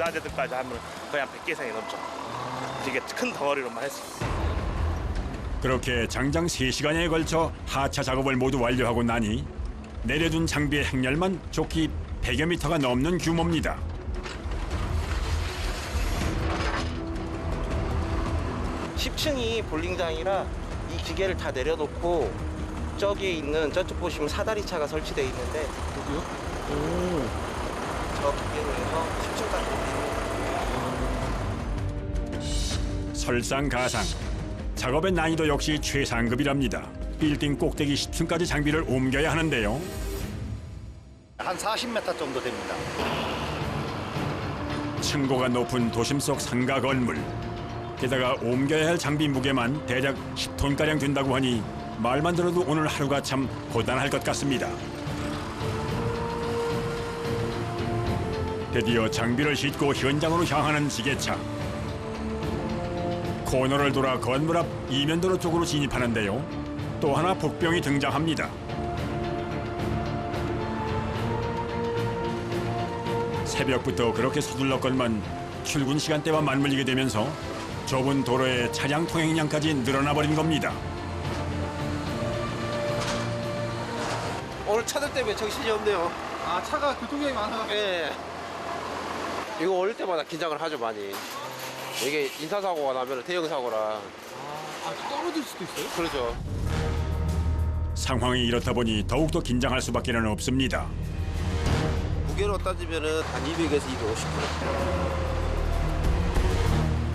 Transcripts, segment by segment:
낮에들까지 하면 거의 한 100개 이상이 넘죠. 되게 큰 덩어리로만 했습니다. 그렇게 장장 3시간에 걸쳐 하차 작업을 모두 완료하고 나니 내려둔 장비의 행렬만 좋기 100여 미터가 넘는 규모입니다. (10층이) 볼링장이라 이 기계를 다 내려놓고 저기에 있는 저쪽 보시면 사다리차가 설치되어 있는데 여기요? 저 기계로 해서 10층까지 설상가상. 작업의 난이도 역시 최상급이랍니다. 빌딩 꼭대기 10층까지 장비를 옮겨야 하는데요. 한 40m 정도 됩니다. 층고가 높은 도심 속 상가 건물. 게다가 옮겨야 할 장비 무게만 대략 10톤가량 된다고 하니 말만 들어도 오늘 하루가 참 고단할 것 같습니다. 드디어 장비를 싣고 현장으로 향하는 지게차. 코너를 돌아 건물 앞 이면도로 쪽으로 진입하는데요. 또 하나 복병이 등장합니다. 새벽부터 그렇게 서둘렀건만 출근 시간대와 맞물리게 되면서 좁은 도로에 차량 통행량까지 늘어나 버린 겁니다. 오늘 차들 때문에 정신이 없네요. 아, 차가 교통량이 많아요. 예. 이거 올 때마다 긴장을 하죠, 많이. 이게 인사사고가 나면 대형 사고라. 아, 떨어질 수도 있어요? 그러죠. 상황이 이렇다 보니 더욱더 긴장할 수밖에는 없습니다. 무게로 따지면은 한 200에서 250kg.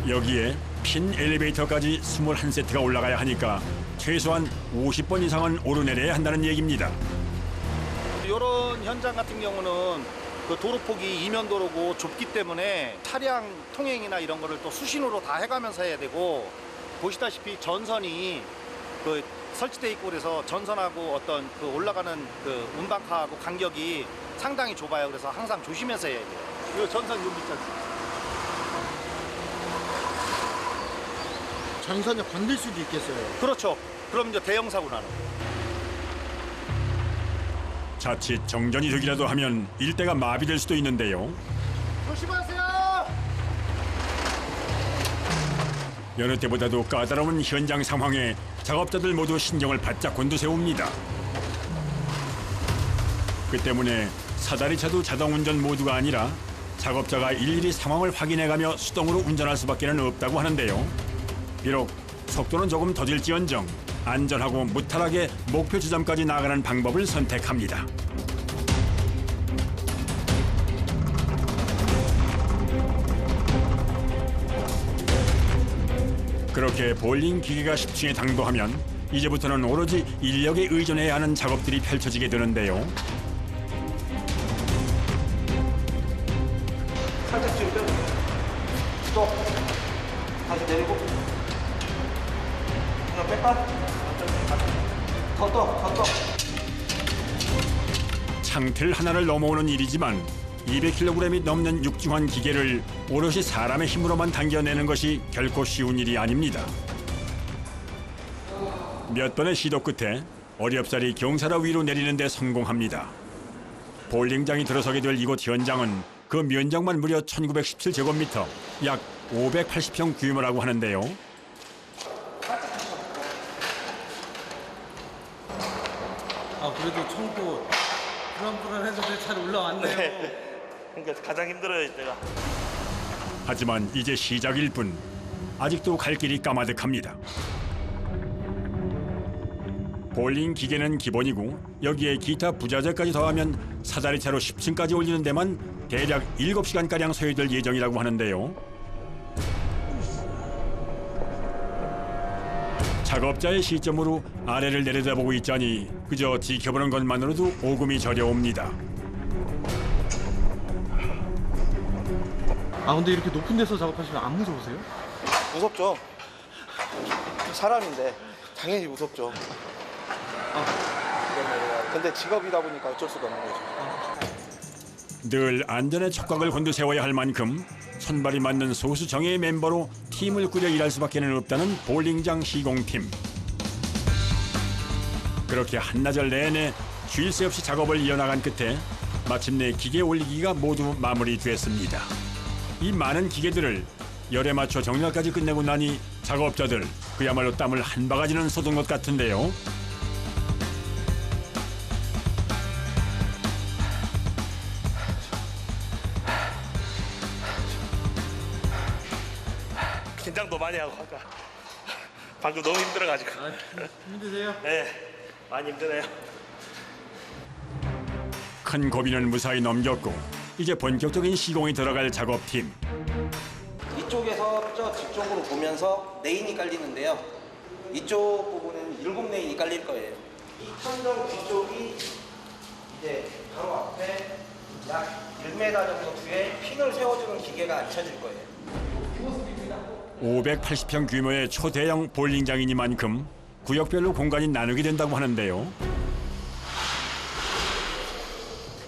여기에 핀 엘리베이터까지 21세트가 올라가야 하니까 최소한 50번 이상은 오르내려야 한다는 얘기입니다. 이런 현장 같은 경우는 그 도로폭이 이면도로고 좁기 때문에 차량 통행이나 이런 거를 또 수신호로 다 해가면서 해야 되고, 보시다시피 전선이 그 설치돼 있고 그래서 전선하고 어떤 그 올라가는 그 운반카하고 간격이 상당히 좁아요. 그래서 항상 조심해서 해야 돼요. 이 전선 여기 있지 않습니까? 전선이 건들 수도 있겠어요. 그렇죠. 그럼 이제 대형 사고 나는. 자칫 정전이 되기라도 하면 일대가 마비될 수도 있는데요. 조심하세요. 여느 때보다도 까다로운 현장 상황에 작업자들 모두 신경을 바짝 곤두세웁니다. 그 때문에 사다리차도 자동운전 모드가 아니라 작업자가 일일이 상황을 확인해가며 수동으로 운전할 수밖에 없다고 하는데요. 비록 속도는 조금 더딜지언정 안전하고 무탈하게 목표 지점까지 나가는 방법을 선택합니다. 그렇게 볼링 기계가 10층에 당도하면 이제부터는 오로지 인력에 의존해야 하는 작업들이 펼쳐지게 되는데요. 살짝 뒤로 빼고. 스톱. 다시 내리고. 그냥 뺄까? 더 떠. 창틀 하나를 넘어오는 일이지만 200kg이 넘는 육중한 기계를 오롯이 사람의 힘으로만 당겨내는 것이 결코 쉬운 일이 아닙니다. 몇 번의 시도 끝에 어렵사리 경사로 위로 내리는 데 성공합니다. 볼링장이 들어서게 될 이곳 현장은 그 면적만 무려 1917제곱미터, 약 580평 규모라고 하는데요. 아, 그래도 청도 불안불안해서 잘 올라왔네요. 그러니까 가장 힘들어요, 이때가. 하지만 이제 시작일 뿐 아직도 갈 길이 까마득합니다. 볼링 기계는 기본이고 여기에 기타 부자재까지 더하면 사다리차로 10층까지 올리는 데만 대략 7시간가량 소요될 예정이라고 하는데요. 작업자의 시점으로 아래를 내려다보고 있자니 그저 지켜보는 것만으로도 오금이 저려옵니다. 아, 근데 이렇게 높은 데서 작업하시면 안 무서우세요? 무섭죠. 사람인데 당연히 무섭죠. 근데 직업이다 보니까 어쩔 수가 없는 거죠. 늘 안전의 촉각을 곤두세워야 할 만큼 손발이 맞는 소수 정예의 멤버로 팀을 꾸려 일할 수밖에 없다는 볼링장 시공팀. 그렇게 한나절 내내 쉴 새 없이 작업을 이어나간 끝에 마침내 기계 올리기가 모두 마무리됐습니다. 이 많은 기계들을 열에 맞춰 정렬까지 끝내고 나니 작업자들 그야말로 땀을 한 바가지는 쏟은 것 같은데요. 긴장도 많이 하고 아까 방금 너무 힘들어가지고. 힘드세요? 네, 많이 힘드네요. 큰 고비는 무사히 넘겼고 이제 본격적인 시공이 들어갈 작업팀. 이쪽에서 저 뒤쪽으로 보면서 레인이 깔리는데요. 이쪽 부분에는 7레인이 깔릴 거예요. 이 천정 뒤쪽이 이제 바로 앞에 약 1m 정도 뒤에 핀을 세워주는 기계가 앉혀질 거예요. 580평 규모의 초대형 볼링장이니만큼 구역별로 공간이 나누게 된다고 하는데요.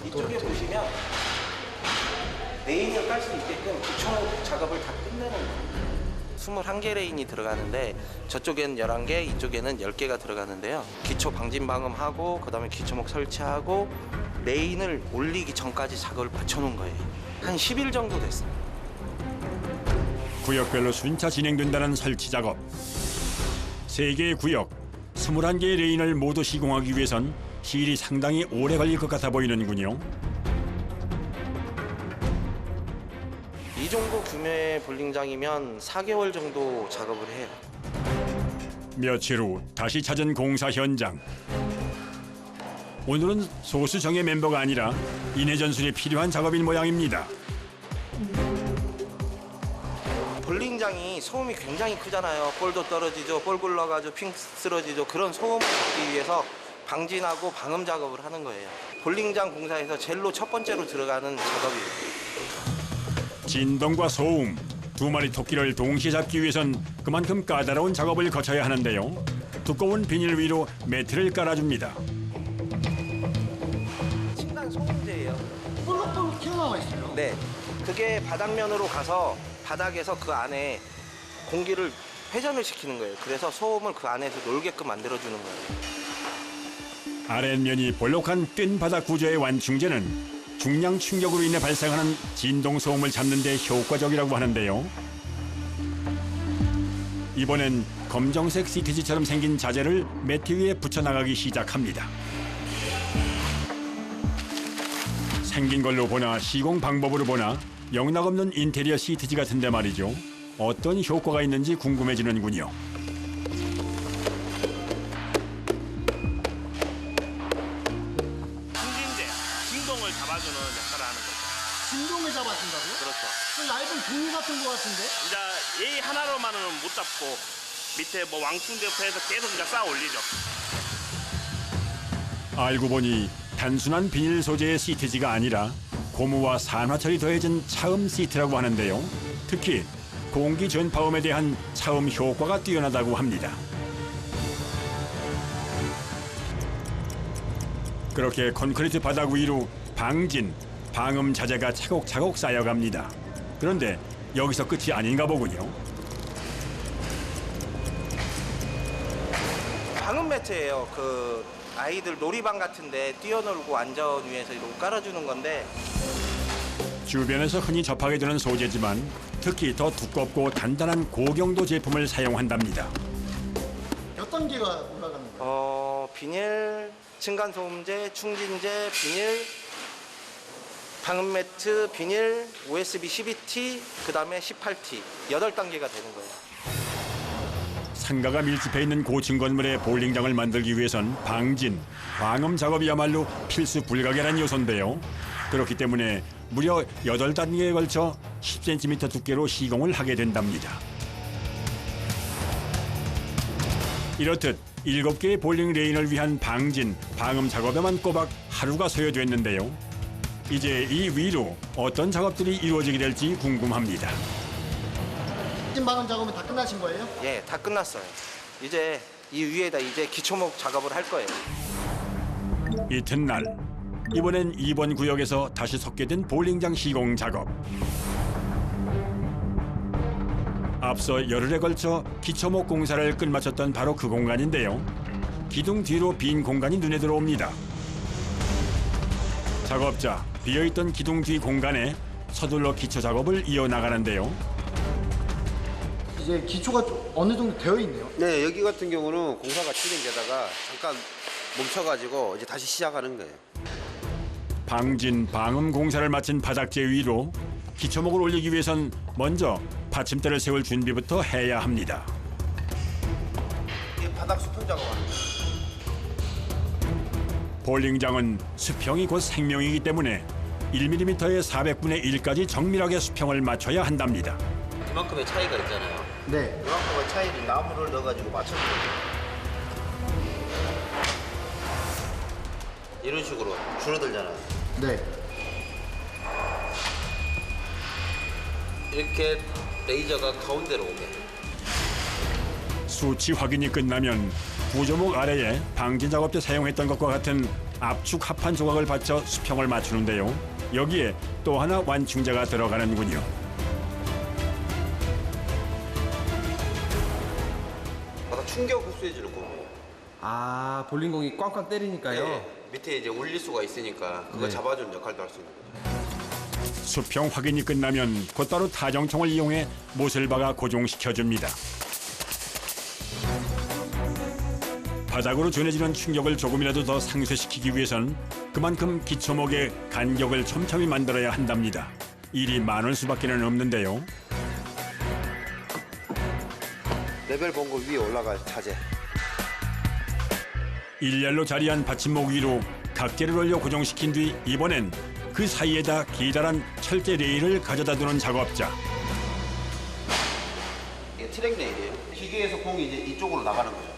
이쪽에 보시면 레인을 깔 수 있게끔 기초 작업을 다 끝내는 거예요. 21개 레인이 들어가는데 저쪽에는 11개, 이쪽에는 10개가 들어가는데요. 기초 방진 방음하고 그다음에 기초목 설치하고 레인을 올리기 전까지 작업을 맞춰놓은 거예요. 한 10일 정도 됐어요. 구역별로 순차 진행된다는 설치 작업. 3개의 구역, 21개의 레인을 모두 시공하기 위해선 시일이 상당히 오래 걸릴 것 같아 보이는군요. 이 정도 규모의 볼링장이면 4개월 정도 작업을 해요. 며칠 후 다시 찾은 공사 현장. 오늘은 소수 정예 멤버가 아니라 인해 전술이 필요한 작업인 모양입니다. 볼링장이 소음이 굉장히 크잖아요. 볼도 떨어지죠, 볼 굴러가지고 핑 쓰러지죠. 그런 소음을 잡기 위해서 방진하고 방음 작업을 하는 거예요. 볼링장 공사에서 제일로 첫 번째로 들어가는 작업이에요. 진동과 소음, 2마리 토끼를 동시에 잡기 위해선 그만큼 까다로운 작업을 거쳐야 하는데요. 두꺼운 비닐 위로 매트를 깔아줍니다. 층간 소음제예요. 볼록볼록 튀어나와 있어요. 네, 그게 바닥면으로 가서 바닥에서 그 안에 공기를 회전을 시키는 거예요. 그래서 소음을 그 안에서 놀게끔 만들어주는 거예요. 아랫면이 볼록한 뜬 바닥 구조의 완충제는 중량 충격으로 인해 발생하는 진동 소음을 잡는 데 효과적이라고 하는데요. 이번엔 검정색 시트지처럼 생긴 자재를 매트 위에 붙여나가기 시작합니다. 생긴 걸로 보나 시공 방법으로 보나 영락없는 인테리어 시트지 같은데 말이죠. 어떤 효과가 있는지 궁금해지는군요. 중진제, 진동을 잡아주는 역할을 하는 거죠. 진동을 잡아준다고요? 그렇죠. 그 얇은 종이 같은 거 같은데? 이제 이 하나로만은 못 잡고 밑에 뭐 왕충제 옆에서 계속 이제 쌓아 올리죠. 알고 보니 단순한 비닐 소재의 시트지가 아니라 고무와 산화철이 더해진 차음 시트라고 하는데요. 특히 공기 전파음에 대한 차음 효과가 뛰어나다고 합니다. 그렇게 콘크리트 바닥 위로 방진, 방음 자재가 차곡차곡 쌓여갑니다. 그런데 여기서 끝이 아닌가 보군요. 방음 매트예요. 그 아이들 놀이방 같은데 뛰어놀고 안전 위에서 이렇게 깔아주는 건데 주변에서 흔히 접하게 되는 소재지만 특히 더 두껍고 단단한 고경도 제품을 사용한답니다. 몇 단계가 올라가는 거예요? 비닐, 층간소음제, 충진제, 비닐, 방음 매트, 비닐, OSB 12T, 그 다음에 18T 8단계가 되는 거예요. 상가가 밀집해 있는 고층 건물의 볼링장을 만들기 위해선 방진, 방음 작업이야말로 필수 불가결한 요소인데요. 그렇기 때문에 무려 8단계에 걸쳐 10cm 두께로 시공을 하게 된답니다. 이렇듯 7개의 볼링 레인을 위한 방진, 방음 작업에만 꼬박 하루가 소요됐는데요. 이제 이 위로 어떤 작업들이 이루어지게 될지 궁금합니다. 방음 작업은 다 끝나신 거예요? 예, 다 끝났어요. 이제 이 위에다 이제 기초목 작업을 할 거예요. 이튿날 이번엔 2번 구역에서 다시 섞게 된 볼링장 시공 작업. 앞서 열흘에 걸쳐 기초목 공사를 끝마쳤던 바로 그 공간인데요. 기둥 뒤로 빈 공간이 눈에 들어옵니다. 작업자 비어있던 기둥 뒤 공간에 서둘러 기초 작업을 이어나가는데요. 이제 기초가 좀 어느 정도 되어 있네요. 네, 여기 같은 경우는 공사가 진행되다가 잠깐 멈춰가지고 이제 다시 시작하는 거예요. 방진, 방음 공사를 마친 바닥재 위로 기초목을 올리기 위해선 먼저 받침대를 세울 준비부터 해야 합니다. 이게 바닥 수평 작업하는 거예요. 볼링장은 수평이 곧 생명이기 때문에 1mm의 400분의 1까지 정밀하게 수평을 맞춰야 한답니다. 이만큼의 차이가 있잖아요. 네. 이만큼의 차이를 나무를 넣어가지고 맞춰주는 거예요. 이런 식으로 줄어들잖아요. 네. 이렇게 레이저가 가운데로 오게. 수치 확인이 끝나면 구조목 아래에 방진 작업 때 사용했던 것과 같은 압축 합판 조각을 받쳐 수평을 맞추는데요. 여기에 또 하나 완충제가 들어가는군요. 바닥 충격 흡수해주는 거예요. 아, 볼링공이 꽝꽝 때리니까요. 네, 밑에 이제 울릴 수가 있으니까 그거 네. 잡아주는 역할도 할 수 있는 거죠. 수평 확인이 끝나면 곧바로 타정총을 이용해 못을 박아 고정시켜줍니다. 바닥으로 전해지는 충격을 조금이라도 더 상쇄시키기 위해선 그만큼 기초목의 간격을 촘촘히 만들어야 한답니다. 일이 많을 수밖에는 없는데요. 레벨 본거 위에 올라갈 차제. 일렬로 자리한 받침목 위로 각재를 올려 고정시킨 뒤 이번엔 그 사이에다 기다란 철제 레일을 가져다 두는 작업자. 이게 트랙 레일이에요. 기계에서 공이 이제 이쪽으로 나가는 거죠.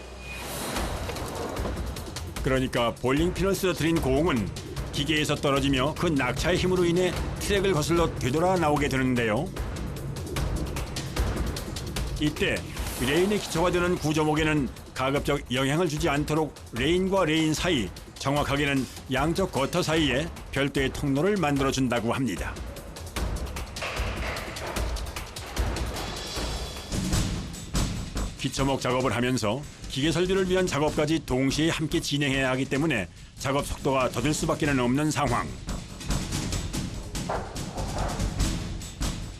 그러니까 볼링핀을 쓰러뜨린 공은 기계에서 떨어지며 그 낙차의 힘으로 인해 트랙을 거슬러 되돌아 나오게 되는데요. 이때 레인의 기초가 되는 구조목에는 가급적 영향을 주지 않도록 레인과 레인 사이, 정확하게는 양쪽 거터 사이에 별도의 통로를 만들어준다고 합니다. 기초목 작업을 하면서 기계 설비를 위한 작업까지 동시에 함께 진행해야 하기 때문에 작업 속도가 더딜 수밖에 없는 상황.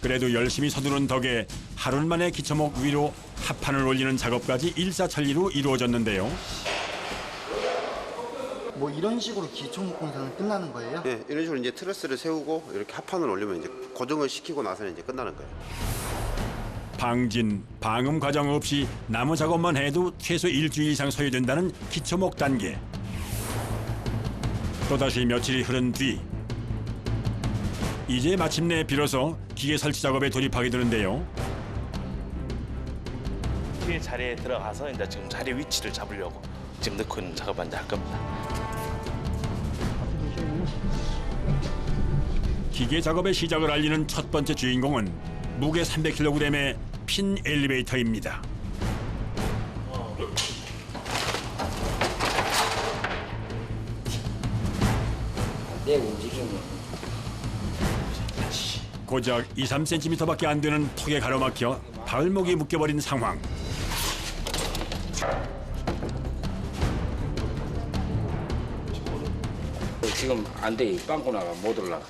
그래도 열심히 서두른 덕에 하루 만에 기초목 위로 합판을 올리는 작업까지 일사천리로 이루어졌는데요. 뭐 이런 식으로 기초목 공사는 끝나는 거예요? 네, 이런 식으로 이제 트러스를 세우고 이렇게 합판을 올리면 이제 고정을 시키고 나서는 이제 끝나는 거예요. 방진, 방음 과정 없이 나무 작업만 해도 최소 일주일 이상 소요된다는 기초목 단계. 또다시 며칠이 흐른 뒤 이제 마침내 비로소 기계 설치 작업에 돌입하게 되는데요. 기계 자리에 들어가서 이제 지금 자리 위치를 잡으려고 지금 넣고 있는 작업을 이제 할 겁니다. 기계 작업의 시작을 알리는 첫 번째 주인공은 무게 300kg의 핀 엘리베이터입니다. 내 움직임이 고작 2, 3cm밖에 안 되는 턱에 가로막혀 발목이 묶여버린 상황. 지금 안 돼. 빵꾸 나가 못 올라가.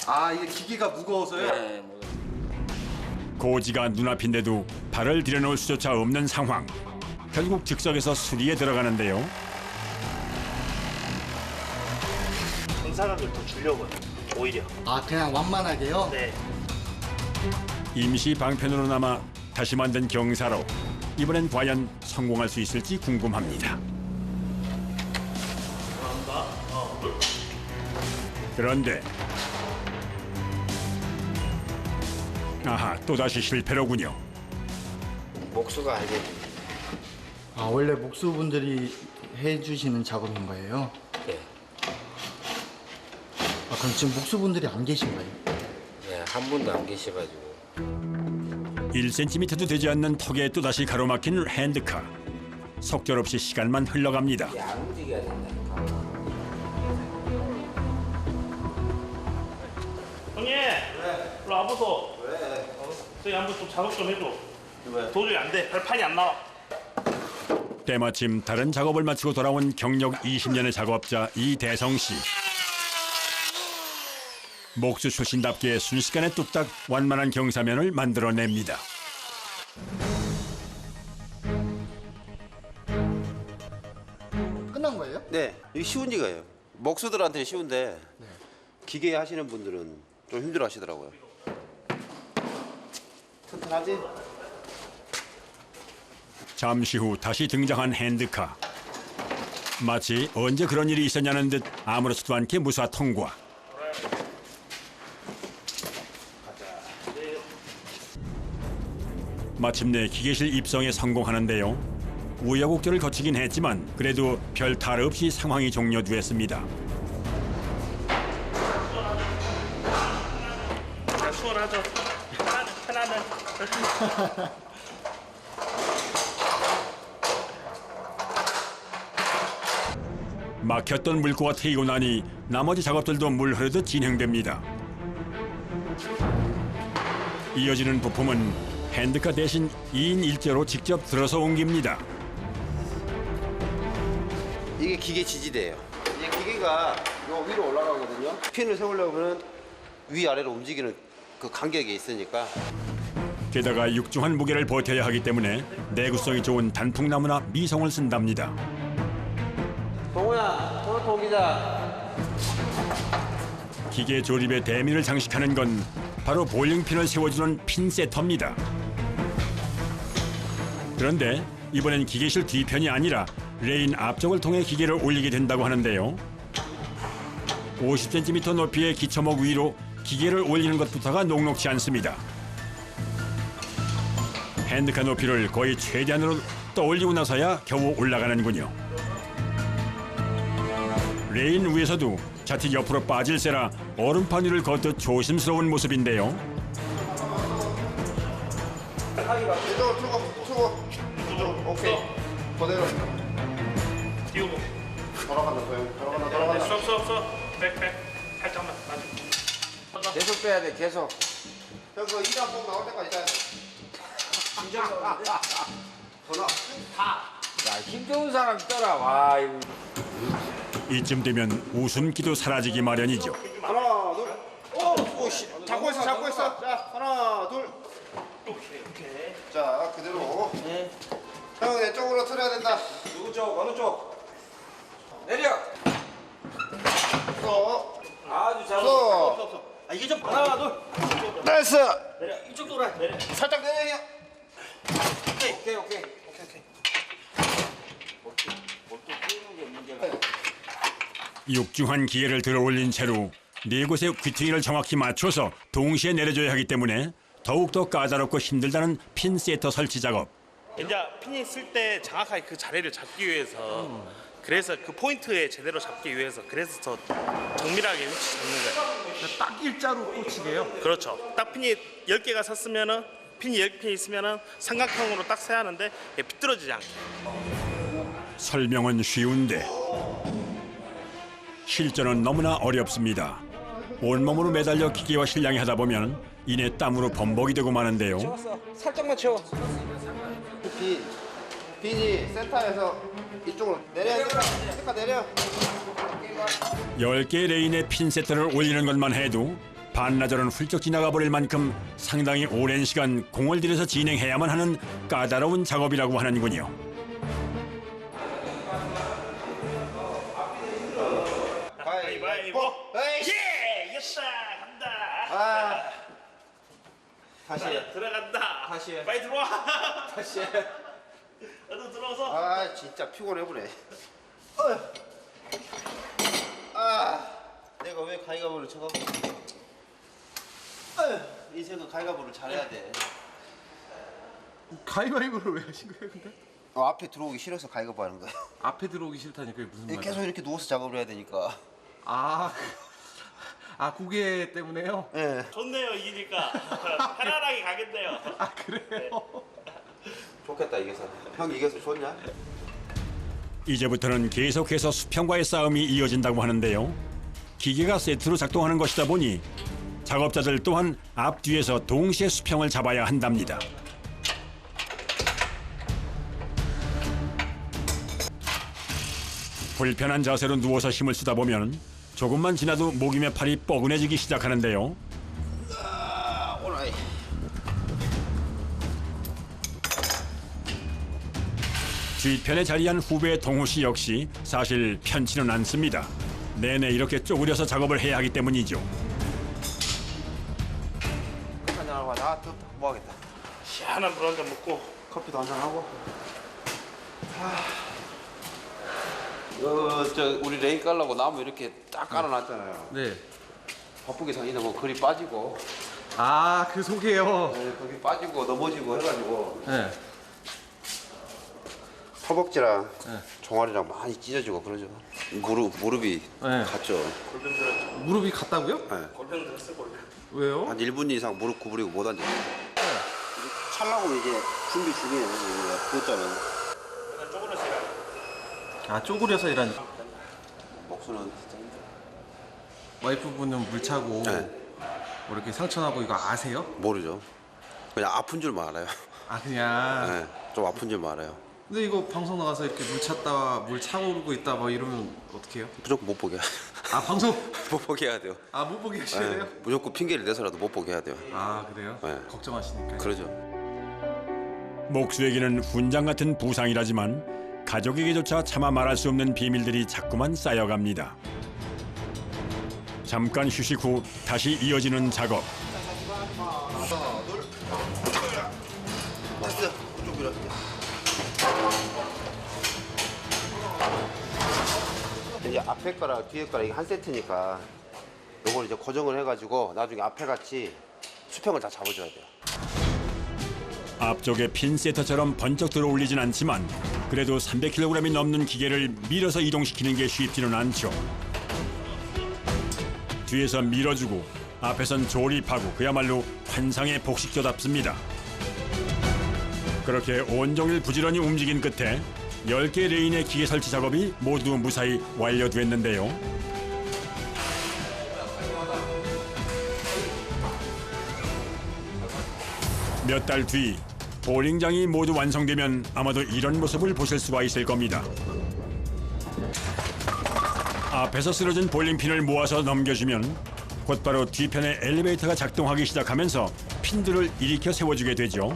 아, 이게 기기가 무거워서요? 네, 못 올라가. 고지가 눈앞인데도 발을 들여놓을 수조차 없는 상황. 결국 즉석에서 수리에 들어가는데요. 정사각을 더 주려고요. 오히려. 아, 그냥 완만하게요? 네. 임시 방편으로나마 다시 만든 경사로 이번엔 과연 성공할 수 있을지 궁금합니다. 그런데 아하, 또다시 실패로군요. 목수가 알게 돼. 아, 원래 목수분들이 해주시는 작업인 거예요? 네. 아, 그럼 지금 목수분들이 안 계신 거예요? 네, 한 분도 안 계셔가지고. 1cm도 되지 않는 턱에 또다시 가로막힌 핸드카. 속절없이 시간만 흘러갑니다. 이게 안 움직여야 된다니까. 형님! 일로 와보소. 왜? 저기 한번 좀 작업 좀 해줘. 왜? 도저히 안 돼. 발판이 안 나와. 때마침 다른 작업을 마치고 돌아온 경력 20년의 작업자 이대성 씨. 목수 출신답게 순식간에 뚝딱 완만한 경사면을 만들어냅니다. 끝난 거예요? 네, 이게 쉬운 지가요. 목수들한테는 쉬운데 기계 하시는 분들은 좀 힘들어 하시더라고요. 튼튼하지? 잠시 후 다시 등장한 핸드카. 마치 언제 그런 일이 있었냐는 듯 아무렇지도 않게 무사 통과. 마침내 기계실 입성에 성공하는데요. 우여곡절을 거치긴 했지만 그래도 별 탈 없이 상황이 종료됐습니다. 자, 수월하죠. 편안해. 막혔던 물고가 트이고 나니 나머지 작업들도 물 흐르듯 진행됩니다. 이어지는 부품은 핸드카 대신 2인 1조로 직접 들어서 옮깁니다. 이게 기계 지지대예요. 이게 기계가 요 위로 올라가거든요. 핀을 세우려면 위아래로 움직이는 그 간격이 있으니까. 게다가 육중한 무게를 버텨야 하기 때문에 내구성이 좋은 단풍나무나 미송을 쓴답니다. 동호야, 토마토 옮기자. 기계 조립의 대미를 장식하는 건 바로 볼링핀을 세워주는 핀 세터입니다. 그런데 이번엔 기계실 뒤편이 아니라 레인 앞쪽을 통해 기계를 올리게 된다고 하는데요. 50cm 높이의 기초목 위로 기계를 올리는 것부터가 녹록지 않습니다. 핸드카 높이를 거의 최대한으로 떠올리고 나서야 겨우 올라가는군요. 레인 위에서도 자칫 옆으로 빠질세라 얼음판 위를 걷듯 조심스러운 모습인데요. 이쪽으로 틀고. 오케이. 그대로. 띄우고. 돌아간다, 돌아간다. 쏙. 백. 살짝만. 맞아. 계속 빼야 돼, 계속. 형, 그 2단 뽕 나올 때까지 짜야 돼. 야, 힘 좋은 사람 떠라. 와, 이거. 이쯤 되면 웃음기도 사라지기 마련이죠. 하나, 둘. 오, 씨. 잡고 있어. 자, 하나, 둘. 오케이. 자, 그대로. 네. 형, 내 쪽으로 틀어야 된다. 누구 쪽? 어느 쪽? 내려. 아주 잘. 서. 아, 이게 좀 하나, 둘. 나이스. 내려. 이쪽 돌아. 내려. 살짝 내려. 오케이. 육중한 기계를 들어 올린 채로 네 곳의 귀퉁이를 정확히 맞춰서 동시에 내려줘야 하기 때문에 더욱더 까다롭고 힘들다는 핀 세터 설치 작업. 이제 핀이 쓸 때 정확하게 그 자리를 잡기 위해서 그래서 그 포인트에 제대로 잡기 위해서 그래서 더 정밀하게 위치 잡는 거예요. 딱 일자로 꽂히게요. 그렇죠. 딱 핀이 10개가 섰으면은 핀이 10개 있으면은 삼각형으로 딱 세야 하는데 이게 비뚤어지지 않게. 설명은 쉬운데 실전은 너무나 어렵습니다. 온몸으로 매달려 기계와 실랑이 하다 보면 이내 땀으로 범벅이 되고 마는데요. 살짝만 채워. 빈이 센터에서 이쪽으로 내려. 색깔 내려. 10개의 레인에 핀 세트를 올리는 것만 해도 반나절은 훌쩍 지나가 버릴 만큼 상당히 오랜 시간 공을 들여서 진행해야만 하는 까다로운 작업이라고 하는군요. 가위바위보. 예! 이겼다. 간다. 다시. 들어간다. 다시 해. 빨리 들어와. 다시. 너도 들어와서. 아, 진짜 피곤해보네. 내가 왜 가위바위보를 쳐가? 인생은 가위바위보를 잘해야 돼. 가위바위보를 왜 하신 거예요, 근데? 앞에 들어오기 싫어서 가위바위보 하는 거야. 앞에 들어오기 싫다니까 그게 무슨 말이야? 계속 이렇게 누워서 작업을 해야 되니까. 고개 때문에요? 예. 좋네요, 이기니까. 편안하게 가겠네요. 그래요? 좋겠다, 이겨서. 형 이겨서 좋냐? 이제부터는 계속해서 수평과의 싸움이 이어진다고 하는데요. 기계가 세트로 작동하는 것이다 보니 작업자들 또한 앞뒤에서 동시에 수평을 잡아야 한답니다. 불편한 자세로 누워서 힘을 쓰다 보면 조금만 지나도 목임의 팔이 뻐근해지기 시작하는데요. 뒤편에 자리한 후배 동호 씨 역시 사실 편치는 않습니다. 내내 이렇게 쪼그려서 작업을 해야 하기 때문이죠. 한잔하고 가자. 또 뭐하겠다. 시원한 물 한 잔 먹고 커피도 한잔 하고. 저 우리 레인 깔라고 나무 이렇게 딱 깔아놨잖아요. 네. 바쁘게 다니다 뭐 글이 빠지고, 아, 그 속이에요. 거기 빠지고 넘어지고 해가지고 네. 허벅지랑 네. 종아리랑 많이 찢어지고 그러죠. 무릎이 네. 갔죠. 무릎이 갔다고요? 네. 골병 들었어 골병. 왜요? 한 1분 이상 무릎 구부리고 못 앉아요. 찰나고 이제 준비 중이에요. 그것자는 아, 쪼그려서 일한. 목수는 진짜 힘들어. 와이프분은 물 차고 네. 뭐 이렇게 상처나고 이거 아세요? 모르죠. 그냥 아픈 줄만 알아요. 아, 그냥. 네, 좀 아픈 줄만 알아요. 근데 이거 방송 나가서 이렇게 물 찼다, 물 차고 오르고 있다 뭐 이러면 어떡해요? 무조건 못 보게. 아, 방송. 못 보게 해야 돼요. 아, 못 보게 하셔야 돼요? 무조건 핑계를 내서라도 못 보게 해야 돼요. 아, 그래요? 네. 걱정하시니까. 그러죠. 목수에게는 훈장 같은 부상이라지만 가족에게조차 차마 말할 수 없는 비밀들이 자꾸만 쌓여갑니다. 잠깐 휴식 후 다시 이어지는 작업. 됐어. 좀 밀어. 이제 앞에 거랑 뒤에 거랑 이게 한 세트니까 요걸 이제 고정을 해가지고 나중에 앞에 같이 수평을 다 잡아줘야 돼요. 앞쪽에 핀세터처럼 번쩍 들어올리진 않지만 그래도 300kg이 넘는 기계를 밀어서 이동시키는 게 쉽지는 않죠. 뒤에서 밀어주고 앞에선 조립하고 그야말로 환상의 복식조답습니다. 그렇게 온종일 부지런히 움직인 끝에 10개 레인의 기계 설치 작업이 모두 무사히 완료됐는데요. 몇 달 뒤 볼링장이 모두 완성되면 아마도 이런 모습을 보실 수가 있을 겁니다. 앞에서 쓰러진 볼링핀을 모아서 넘겨주면 곧바로 뒤편에 엘리베이터가 작동하기 시작하면서 핀들을 일으켜 세워주게 되죠.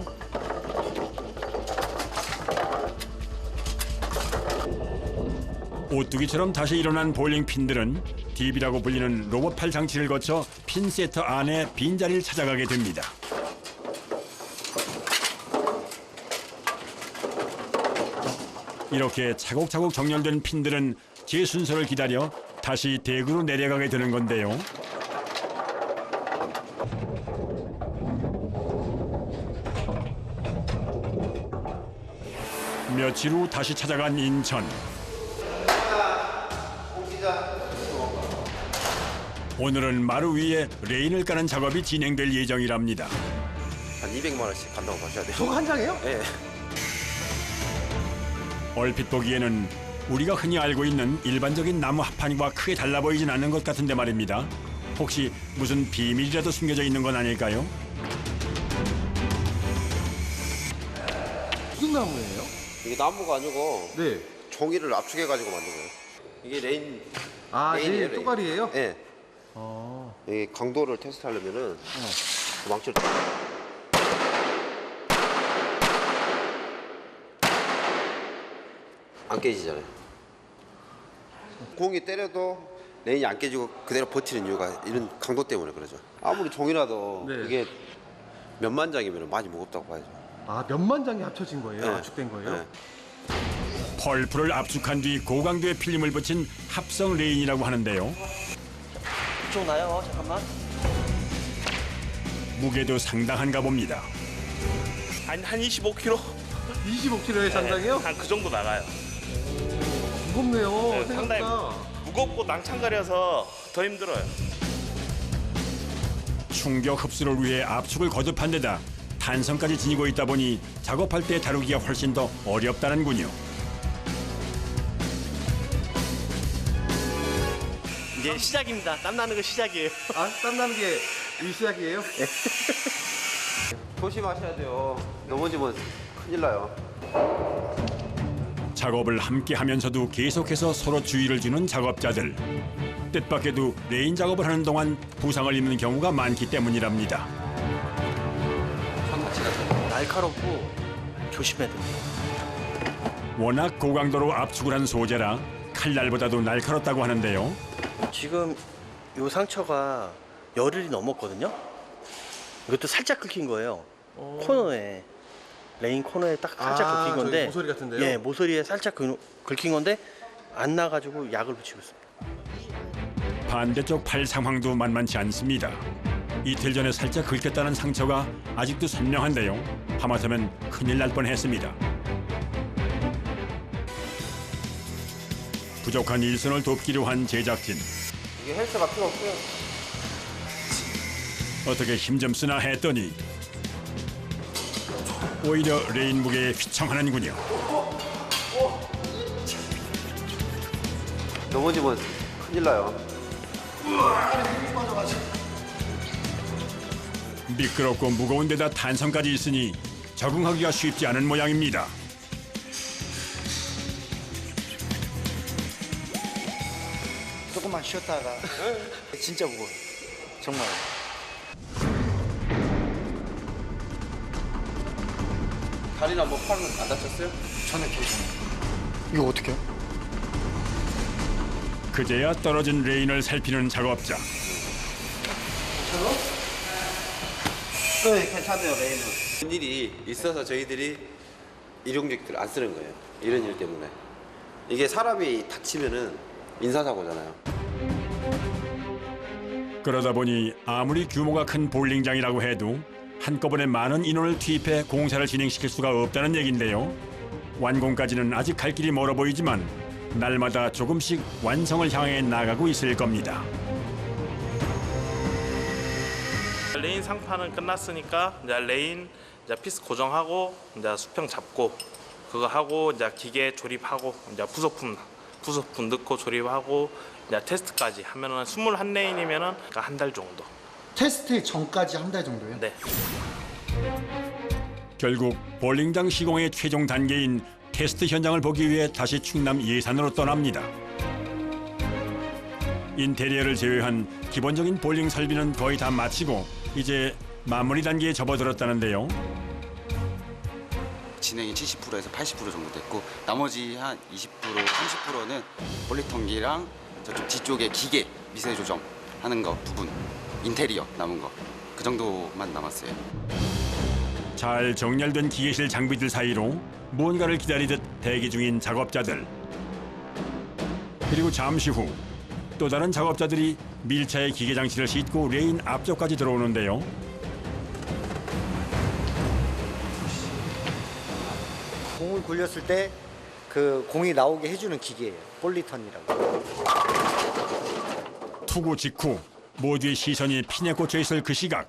오뚜기처럼 다시 일어난 볼링핀들은 딥이라고 불리는 로봇팔 장치를 거쳐 핀세터 안에 빈자리를 찾아가게 됩니다. 이렇게 차곡차곡 정렬된 핀들은 제 순서를 기다려 다시 대구로 내려가게 되는 건데요. 며칠 후 다시 찾아간 인천. 오늘은 마루 위에 레인을 까는 작업이 진행될 예정이랍니다. 한 200만 원씩 간다고 보셔야 돼요. 저거 한 장이에요? 네. 얼핏 보기에는 우리가 흔히 알고 있는 일반적인 나무 합판과 크게 달라 보이진 않는 것 같은데 말입니다. 혹시 무슨 비밀이라도 숨겨져 있는 건 아닐까요? 무슨 나무예요? 이게 나무가 아니고 네. 종이를 압축해가지고 만든 거예요. 이게 레인. 아, 레인이에요, 이 또가리예요? 네. 이 강도를 테스트하려면은 그 망치를 안 깨지잖아요. 공이 때려도 레인이 안 깨지고 그대로 버티는 이유가 이런 강도 때문에 그러죠. 아무리 종이라도 네. 이게 몇만 장이면 많이 무겁다고 봐야죠. 아, 몇만 장이 합쳐진 거예요? 네. 압축된 거예요? 네. 펄프를 압축한 뒤 고강도의 필름을 붙인 합성 레인이라고 하는데요. 이쪽 나요. 잠깐만. 무게도 상당한가 봅니다. 한 25kg? 25kg의 장장이요? 한 그 정도 나가요. 무겁네요. 네, 상당히 생각보다. 무겁고 낭창거려서 더 힘들어요. 충격 흡수를 위해 압축을 거듭한 데다 탄성까지 지니고 있다 보니 작업할 때 다루기가 훨씬 더 어렵다는군요. 이제 시작입니다. 땀나는 거 시작이에요. 아, 땀나는 게 이 시작이에요? 조심하셔야 돼요. 넘어지면 큰일 나요. 작업을 함께 하면서도 계속해서 서로 주의를 주는 작업자들. 뜻밖에도 레인 작업을 하는 동안 부상을 입는 경우가 많기 때문이랍니다. 날카롭고 조심해야 됩니다. 워낙 고강도로 압축을 한 소재라 칼날보다도 날카롭다고 하는데요. 지금 이 상처가 열흘이 넘었거든요. 이것도 살짝 긁힌 거예요. 코너에 레인 코너에 딱 살짝 긁힌 건데. 모서리 같은데요? 예, 모서리에 살짝 긁힌 건데 안 나가지고 약을 붙이고 있습니다. 반대쪽 팔 상황도 만만치 않습니다. 이틀 전에 살짝 긁혔다는 상처가 아직도 선명한데요. 하마터면 큰일 날 뻔했습니다. 부족한 일선을 돕기로 한 제작진. 이게 헬스가 필요 없어요. 어떻게 힘 좀 쓰나 했더니 오히려 레인 무게에 휘청하는군요. 넘어지면 큰일 나요. 미끄럽고 무거운 데다 탄성까지 있으니 적응하기가 쉽지 않은 모양입니다. 조금만 쉬었다가 진짜 무거워요. 정말. 다리나 뭐 팔은 안 다쳤어요? 저는 괜찮아요. 이거 어떻게 해요? 그제야 떨어진 레인을 살피는 작업자. 네, 괜찮아요, 레인은. 이런 일이 있어서 저희들이 일용직들을 안 쓰는 거예요. 이런 일 때문에. 이게 사람이 다치면은 인사사고잖아요. 그러다 보니 아무리 규모가 큰 볼링장이라고 해도 한꺼번에 많은 인원을 투입해 공사를 진행시킬 수가 없다는 얘긴데요. 완공까지는 아직 갈 길이 멀어 보이지만 날마다 조금씩 완성을 향해 나가고 있을 겁니다. 레인 상판은 끝났으니까 이제 레인 이제 피스 고정하고 이제 수평 잡고 그거 하고 이제 기계 조립하고 이제 부속품 넣고 조립하고 이제 테스트까지 하면은 21레인이면은 한 달 정도. 테스트 전까지 한 달 정도요? 네. 결국 볼링장 시공의 최종 단계인 테스트 현장을 보기 위해 다시 충남 예산으로 떠납니다. 인테리어를 제외한 기본적인 볼링 설비는 거의 다 마치고 이제 마무리 단계에 접어들었다는데요. 진행이 70%에서 80% 정도 됐고 나머지 한 20%, 30%는 볼리통기랑 저쪽 뒤쪽에 기계 미세 조정 하는 거 부분, 인테리어 남은 거 그 정도만 남았어요. 잘 정렬된 기계실 장비들 사이로 무언가를 기다리듯 대기 중인 작업자들. 그리고 잠시 후 또 다른 작업자들이 밀차의 기계 장치를 싣고 레인 앞쪽까지 들어오는데요. 공을 굴렸을 때 그 공이 나오게 해주는 기계예요. 볼리턴이라고. 투구 직후 모두의 시선이 핀에 꽂혀 있을 그 시각.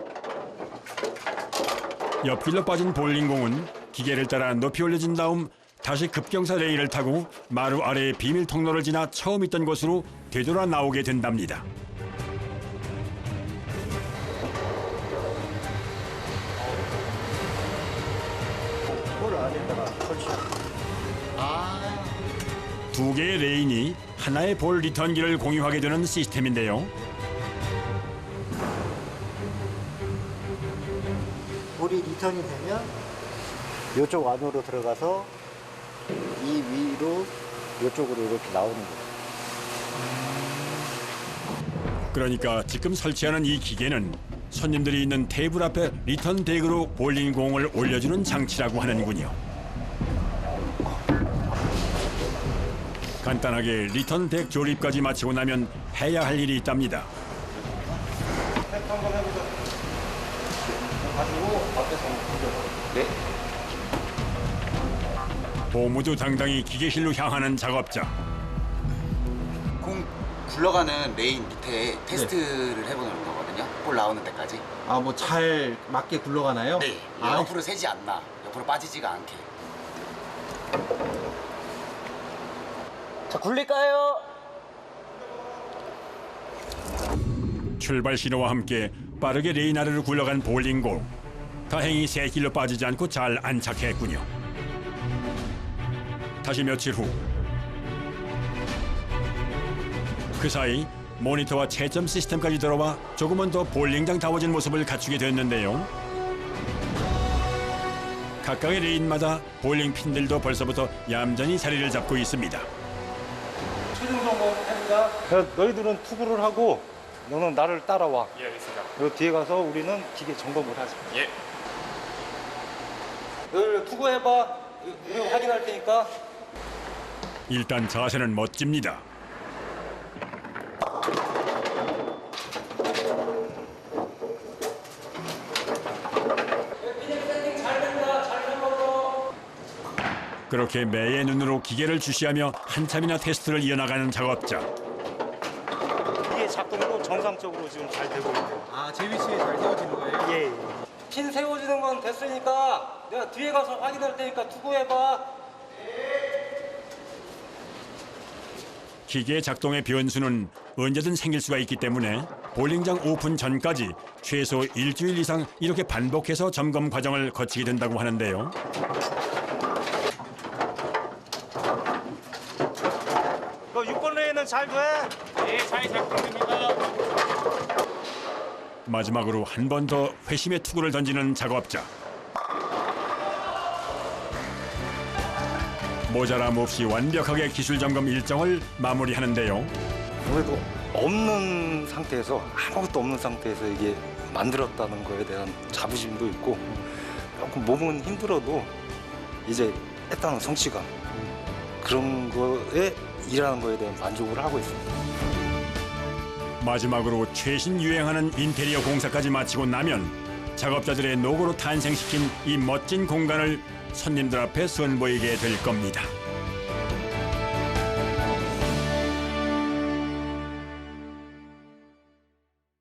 옆길로 빠진 볼링공은 기계를 따라 높이 올려진 다음 다시 급경사 레일을 타고 마루 아래의 비밀 통로를 지나 처음 있던 곳으로 되돌아 나오게 된답니다. 볼 안에다가 설치하고. 두 개의 레인이 하나의 볼 리턴기를 공유하게 되는 시스템인데요. 볼이 리턴이 되면 이쪽 안으로 들어가서 이 위로 이쪽으로 이렇게 나오는 거예요. 그러니까 지금 설치하는 이 기계는 손님들이 있는 테이블 앞에 리턴 덱으로 볼링공을 올려주는 장치라고 하는군요. 간단하게 리턴 덱 조립까지 마치고 나면 해야 할 일이 있답니다. 네? 보무도 당당히 기계실로 향하는 작업자. 공 굴러가는 레인 밑에 테스트를 해보는 거거든요. 볼 나오는 데까지. 아, 뭐 잘 맞게 굴러가나요? 네. 옆으로 새지 않나, 옆으로 빠지지가 않게. 자, 굴릴까요? 출발 신호와 함께 빠르게 레인 아래로 굴러간 볼링공. 다행히 새 길로 빠지지 않고 잘 안착했군요. 다시 며칠 후. 그 사이 모니터와 채점 시스템까지 들어와 조금은 더 볼링장다워진 모습을 갖추게 됐는데요. 각각의 레인마다 볼링 핀들도 벌써부터 얌전히 자리를 잡고 있습니다. 최종 점검 해보자. 너희들은 투구를 하고 너는 나를 따라와. 예, 알겠습니다. 그리고 뒤에 가서 우리는 기계 점검을 하자. 예. 너희들 투구해봐. 우리가 확인할 테니까. 일단 자세는 멋집니다. 그렇게 매의 눈으로 기계를 주시하며 한참이나 테스트를 이어나가는 작업자. 이게 작동도 정상적으로 지금 잘 되고 있대요. 아, 제 위치에 잘 세워지는 거예요? 예. 핀 세워지는 건 됐으니까 내가 뒤에 가서 확인할 테니까 투구해봐. 기계 작동의 변수는 언제든 생길 수가 있기 때문에 볼링장 오픈 전까지 최소 일주일 이상 이렇게 반복해서 점검 과정을 거치게 된다고 하는데요. 그 6번 레인은 잘 돼? 예, 잘 작동됩니다. 마지막으로 한 번 더 회심의 투구를 던지는 작업자. 모자람 없이 완벽하게 기술 점검 일정을 마무리하는데요. 그래도 없는 상태에서 아무것도 없는 상태에서 이게 만들었다는 거에 대한 자부심도 있고 조금 몸은 힘들어도 이제 했다는 성취감 그런 거에 일하는 거에 대한 만족을 하고 있습니다. 마지막으로 최신 유행하는 인테리어 공사까지 마치고 나면 작업자들의 노고로 탄생시킨 이 멋진 공간을 손님들 앞에 선보이게 될 겁니다.